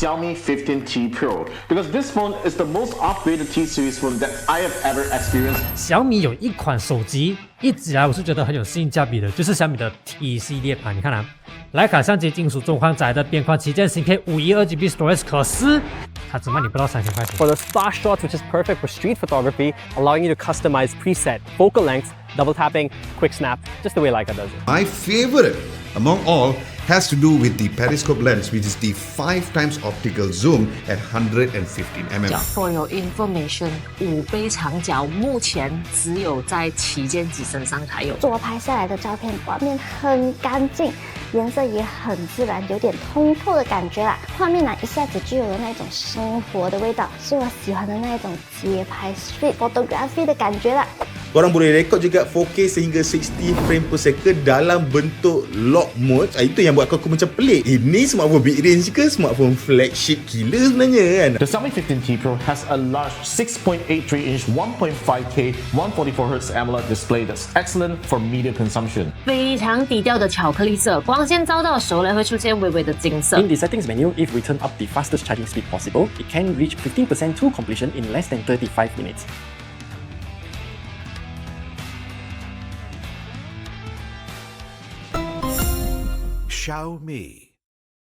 Xiaomi 15T Pro because this phone is the most upgraded T-series phone that I have ever experienced. 小米有一款手机一直以来我是觉得很有性价比的，就是小米的 T 系列盘。你看啊，徕卡相机金属中框载的边框旗舰芯片512GB storage， 可是它只卖你不到3000块钱。 For the star shots, which is perfect for street photography, allowing you to customize preset, focal lengths, double tapping, quick snap, just the way Leica does it. My favorite among all has to do with the periscope lens, which is the 5 times optical zoom at 115mm. For your information, 5倍长角目前只有在旗舰机身上才有。我拍下来的照片，画面很干净，颜色也很自然，有点通透的感觉啦。画面呢，一下子就有了那种生活的味道，是我喜欢的那种街拍 street photography 的感觉啦。 Korang boleh rekod juga 4K sehingga 60 frame per second dalam bentuk lock mode. Itu yang buat aku macam pelik. Ini smartphone mid range ke smartphone flagship gila sebenarnya kan? The Xiaomi 15T Pro has a large 6.83-inch 1.5K 144Hz AMOLED display that's excellent for media consumption. 非常低调的巧克力色，光线照到手呢会出现微微的金色。 In the settings menu, if we turn up the fastest charging speed possible, it can reach 15% to completion in less than 35 minutes. Xiaomi.